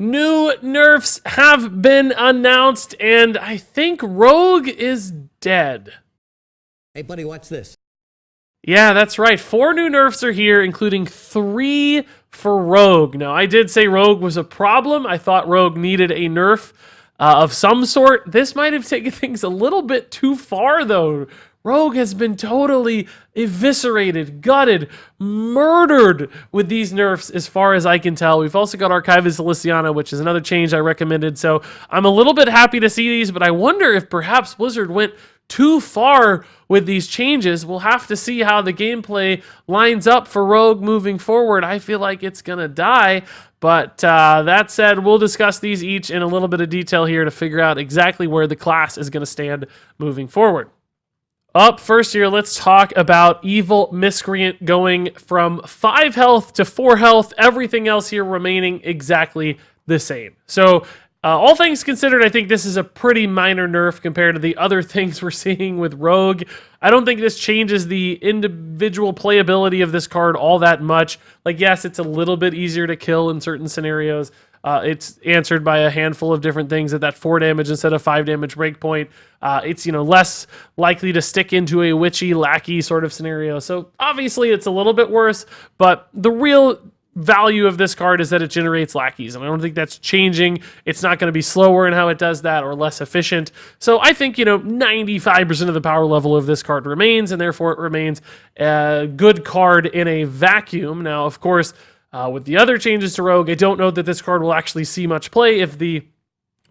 New nerfs have been announced, and I think Rogue is dead. Hey, buddy, watch this. Yeah, that's right. 4 new nerfs are here, including 3 for Rogue. Now, I did say Rogue was a problem. I thought Rogue needed a nerf of some sort. This might have taken things a little bit too far, though. Rogue has been totally eviscerated, gutted, murdered with these nerfs as far as I can tell. We've also got Archivist Elysiana, which is another change I recommended. So I'm a little bit happy to see these, but I wonder if perhaps Blizzard went too far with these changes. We'll have to see how the gameplay lines up for Rogue moving forward. I feel like it's going to die. But that said, we'll discuss these each in a little bit of detail here to figure out exactly where the class is going to stand moving forward. Up first here, let's talk about Evil Miscreant going from 5 health to 4 health. Everything else here remaining exactly the same. So all things considered, I think this is a pretty minor nerf compared to the other things we're seeing with Rogue. I don't think this changes the individual playability of this card all that much. Like, yes, it's a little bit easier to kill in certain scenarios. It's answered by a handful of different things at that 4 damage instead of 5 damage breakpoint. It's less likely to stick into a witchy lackey sort of scenario. So obviously it's a little bit worse, but the real value of this card is that it generates lackeys, and I don't think that's changing. It's not going to be slower in how it does that or less efficient. So I think 95% of the power level of this card remains, and therefore it remains a good card in a vacuum. Now, of course, with the other changes to Rogue, I don't know that this card will actually see much play. If the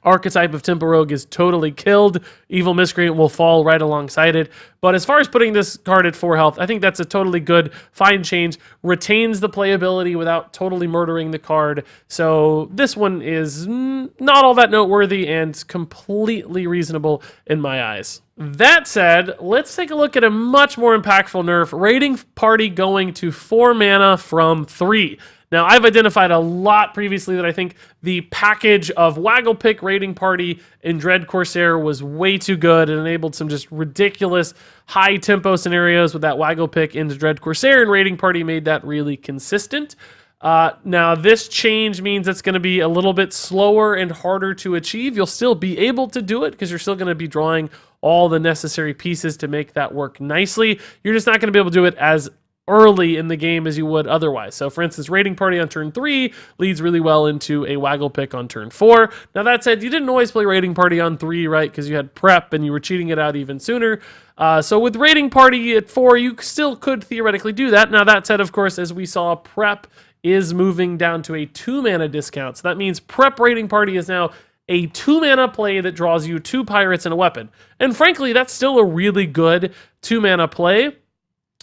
archetype of Tempo Rogue is totally killed, Evil Miscreant will fall right alongside it. But as far as putting this card at 4 health, I think that's a totally good, fine change. Retains the playability without totally murdering the card. So this one is not all that noteworthy and completely reasonable in my eyes. That said, let's take a look at a much more impactful nerf. Raiding Party going to 4 mana from 3. Now, I've identified a lot previously that I think the package of Waggle Pick, Raiding Party, and Dread Corsair was way too good. It enabled some just ridiculous high-tempo scenarios with that Waggle Pick into Dread Corsair, and Raiding Party made that really consistent. Now, this change means it's going to be a little bit slower and harder to achieve. You'll still be able to do it because you're still going to be drawing all the necessary pieces to make that work nicely. You're just not going to be able to do it as early in the game as you would otherwise. So for instance, Raiding Party on turn 3 leads really well into a Waggle Pick on turn 4. Now that said, you didn't always play Raiding Party on 3, right? Because you had prep and you were cheating it out even sooner. So with Raiding Party at 4, you still could theoretically do that. Now that said, of course, as we saw, prep is moving down to a 2 mana discount. So that means prep Raiding Party is now a 2 mana play that draws you 2 pirates and a weapon. And frankly, that's still a really good 2 mana play.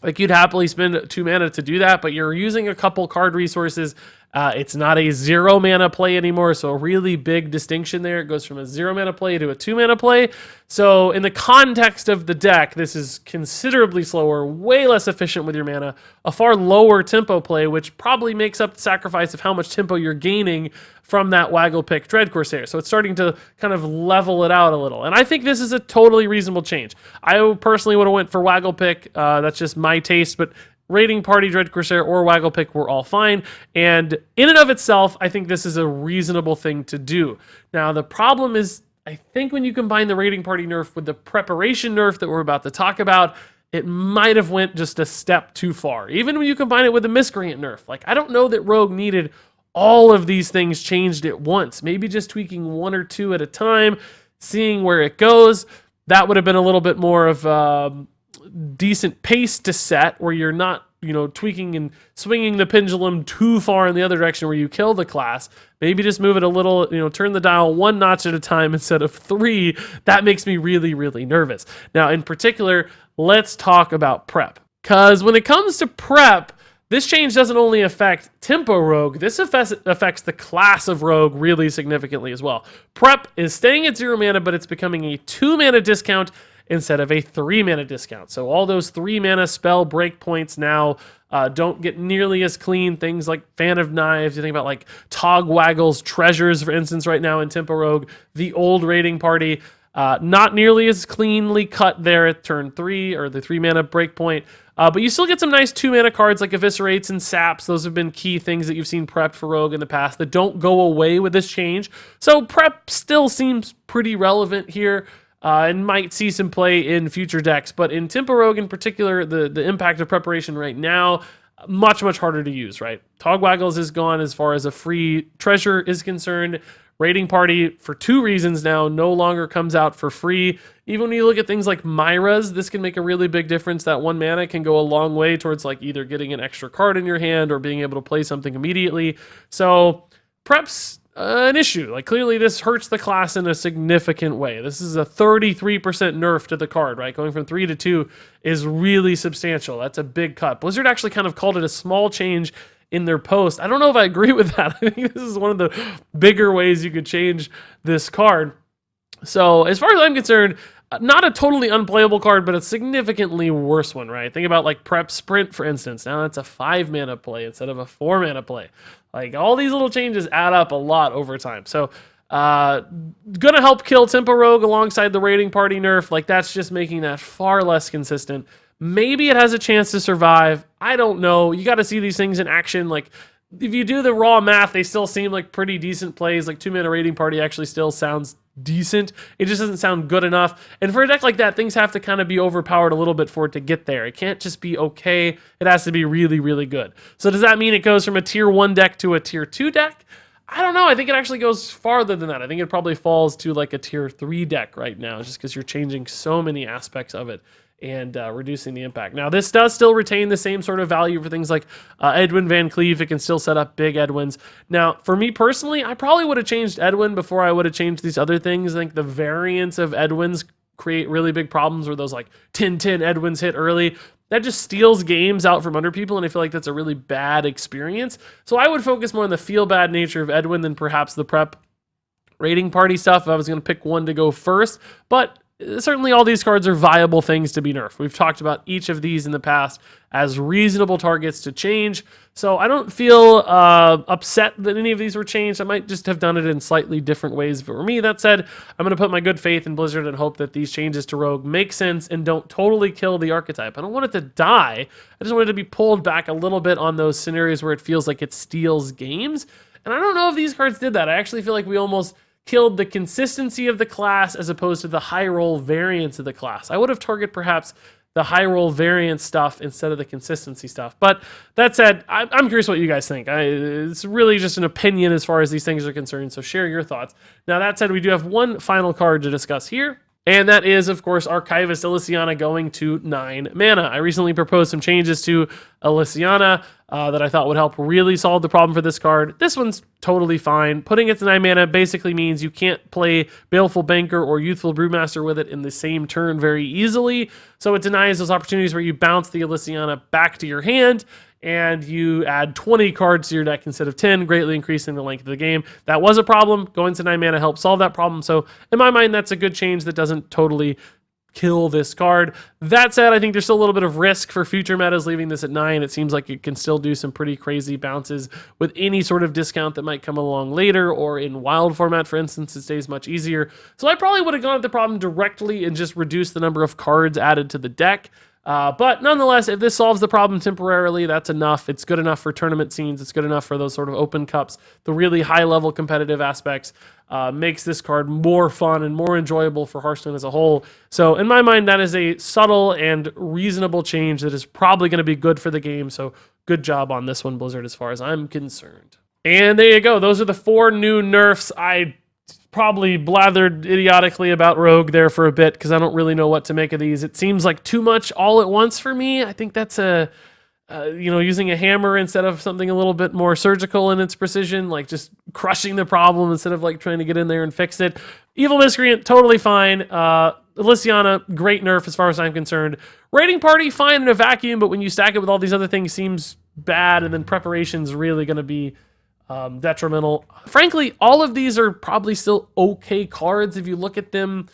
Like, you'd happily spend 2 mana to do that, but you're using a couple card resources. It's not a 0 mana play anymore, so a really big distinction there. It goes from a 0 mana play to a 2 mana play. So in the context of the deck, this is considerably slower, way less efficient with your mana, a far lower tempo play, which probably makes up the sacrifice of how much tempo you're gaining from that Waggle Pick Dread Corsair. So it's starting to kind of level it out a little. And I think this is a totally reasonable change. I personally would have went for Waggle Pick. That's just my taste, but Raiding Party, Dread Corsair, or Waggle Pick were all fine. And in and of itself, I think this is a reasonable thing to do. Now, the problem is, I think when you combine the Raiding Party nerf with the preparation nerf that we're about to talk about, it might have went just a step too far. Even when you combine it with the Miscreant nerf. Like, I don't know that Rogue needed all of these things changed at once. Maybe just tweaking 1 or 2 at a time, seeing where it goes. That would have been a little bit more of decent pace to set, where you're not, tweaking and swinging the pendulum too far in the other direction where you kill the class. Maybe just move it a little, turn the dial 1 notch at a time instead of 3. That makes me really, really nervous. Now, in particular, let's talk about prep. Because when it comes to prep, this change doesn't only affect Tempo Rogue, this affects the class of Rogue really significantly as well. Prep is staying at 0 mana, but it's becoming a 2 mana discount instead of a 3 mana discount. So all those 3 mana spell breakpoints now don't get nearly as clean. Things like Fan of Knives, you think about like Togwaggle's Treasures, for instance, right now in Tempo Rogue, the old Raiding Party, not nearly as cleanly cut there at turn 3 or the 3 mana breakpoint. But you still get some nice 2-mana cards like Eviscerates and Saps. Those have been key things that you've seen prepped for Rogue in the past that don't go away with this change. So prep still seems pretty relevant here. And might see some play in future decks. But in Tempo Rogue in particular, the impact of preparation right now, much harder to use, right? Togwaggles is gone as far as a free treasure is concerned. Raiding Party, for 2 reasons now, no longer comes out for free. Even when you look at things like Myra's, this can make a really big difference. That 1 mana can go a long way towards like either getting an extra card in your hand or being able to play something immediately. So prep's an issue. Like clearly this hurts the class in a significant way. This is a 33% nerf to the card, right? Going from 3 to 2 is really substantial. That's a big cut. Blizzard actually kind of called it a small change in their post. I don't know if I agree with that. I think this is one of the bigger ways you could change this card. So as far as I'm concerned, not a totally unplayable card, but a significantly worse one, right? Think about like Prep Sprint, for instance. Now that's a 5 mana play instead of a 4 mana play. Like all these little changes add up a lot over time. So gonna help kill Tempo Rogue alongside the Raiding Party nerf. Like that's just making that far less consistent. Maybe it has a chance to survive. I don't know. You got to see these things in action. Like if you do the raw math, they still seem like pretty decent plays. Like 2-mana Raiding Party actually still sounds decent. It just doesn't sound good enough. And for a deck like that, things have to kind of be overpowered a little bit for it to get there. It can't just be okay. It has to be really good. So does that mean it goes from a tier 1 deck to a tier 2 deck? I don't know. I think it actually goes farther than that. I think it probably falls to like a tier 3 deck right now, just because you're changing so many aspects of it and reducing the impact. Now, this does still retain the same sort of value for things like Edwin Van Cleave. It can still set up big Edwins. Now, for me personally, I probably would have changed Edwin before I would have changed these other things. I think the variants of Edwins create really big problems where those like 10-10 Edwins hit early. That just steals games out from under people, and I feel like that's a really bad experience. So I would focus more on the feel-bad nature of Edwin than perhaps the prep Raiding Party stuff if I was going to pick one to go first. But certainly all these cards are viable things to be nerfed. We've talked about each of these in the past as reasonable targets to change. So I don't feel upset that any of these were changed. I might just have done it in slightly different ways. But for me, that said, I'm going to put my good faith in Blizzard and hope that these changes to Rogue make sense and don't totally kill the archetype. I don't want it to die. I just want it to be pulled back a little bit on those scenarios where it feels like it steals games. And I don't know if these cards did that. I actually feel like we almost killed the consistency of the class as opposed to the high roll variance of the class. I would have targeted perhaps the high roll variance stuff instead of the consistency stuff. But that said, I'm curious what you guys think. It's really just an opinion as far as these things are concerned, so share your thoughts. Now that said, we do have one final card to discuss here, and that is, of course, Archivist Elysiana going to 9 mana. I recently proposed some changes to Elysiana that I thought would help really solve the problem for this card. This one's totally fine. Putting it to 9 mana basically means you can't play Baleful Banker or Youthful Brewmaster with it in the same turn very easily. So it denies those opportunities where you bounce the Elysiana back to your hand and you add 20 cards to your deck instead of 10, greatly increasing the length of the game. That was a problem. Going to 9 mana helped solve that problem. So in my mind, that's a good change that doesn't totally kill this card. That said, I think there's still a little bit of risk for future metas leaving this at 9. It seems like it can still do some pretty crazy bounces with any sort of discount that might come along later, or in wild format, for instance, it stays much easier. So I probably would have gone at the problem directly and just reduced the number of cards added to the deck. But nonetheless, if this solves the problem temporarily, that's enough. It's good enough for tournament scenes. It's good enough for those sort of open cups. The really high-level competitive aspects makes this card more fun and more enjoyable for Hearthstone as a whole. So in my mind, that is a subtle and reasonable change that is probably going to be good for the game. So good job on this one, Blizzard, as far as I'm concerned. And there you go. Those are the 4 new nerfs. I probably blathered idiotically about Rogue there for a bit because I don't really know what to make of these. It seems like too much all at once for me. I think that's using a hammer instead of something a little bit more surgical in its precision, like just crushing the problem instead of like trying to get in there and fix it. Evil Miscreant, totally fine. Elysiana, great nerf as far as I'm concerned. Raiding Party, fine in a vacuum, but when you stack it with all these other things, seems bad, and then preparation's really going to be detrimental. Frankly, all of these are probably still okay cards if you look at them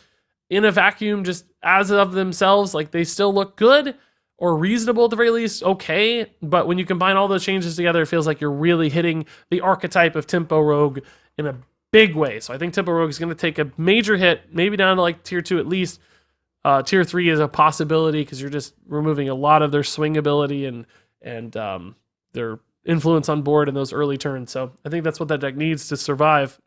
in a vacuum just as of themselves. Like they still look good or reasonable at the very least, okay. But when you combine all those changes together, it feels like you're really hitting the archetype of Tempo Rogue in a big way. So I think Tempo Rogue is going to take a major hit, maybe down to like tier 2 at least. Tier 3 is a possibility because you're just removing a lot of their swing ability and their influence on board in those early turns. So I think that's what that deck needs to survive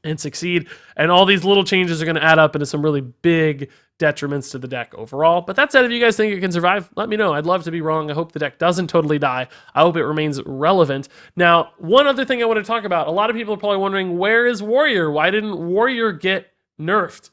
and succeed. And all these little changes are going to add up into some really big detriments to the deck overall. But that said, if you guys think it can survive, let me know. I'd love to be wrong. I hope the deck doesn't totally die. I hope it remains relevant. Now, one other thing I want to talk about, a lot of people are probably wondering, where is Warrior? Why didn't Warrior get nerfed?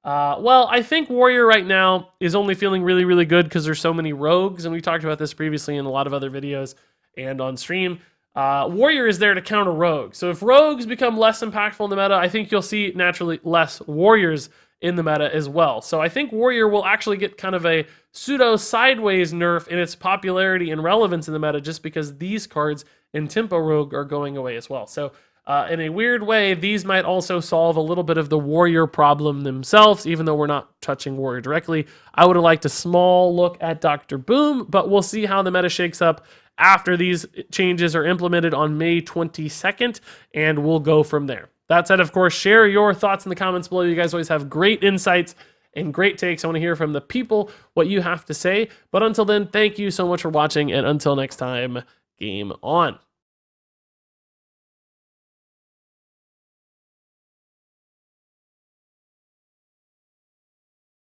Well, I think Warrior right now is only feeling really, really good because there's so many rogues, and we talked about this previously in a lot of other videos and on stream. Warrior is there to counter rogues. So if rogues become less impactful in the meta, I think you'll see naturally less warriors in the meta as well. So I think Warrior will actually get kind of a pseudo sideways nerf in its popularity and relevance in the meta just because these cards in Tempo Rogue are going away as well. So in a weird way, these might also solve a little bit of the Warrior problem themselves, even though we're not touching Warrior directly. I would have liked a small look at Dr. Boom, but we'll see how the meta shakes up after these changes are implemented on May 22nd, and we'll go from there. That said, of course, share your thoughts in the comments below. You guys always have great insights and great takes. I want to hear from the people what you have to say. But until then, thank you so much for watching, and until next time, game on.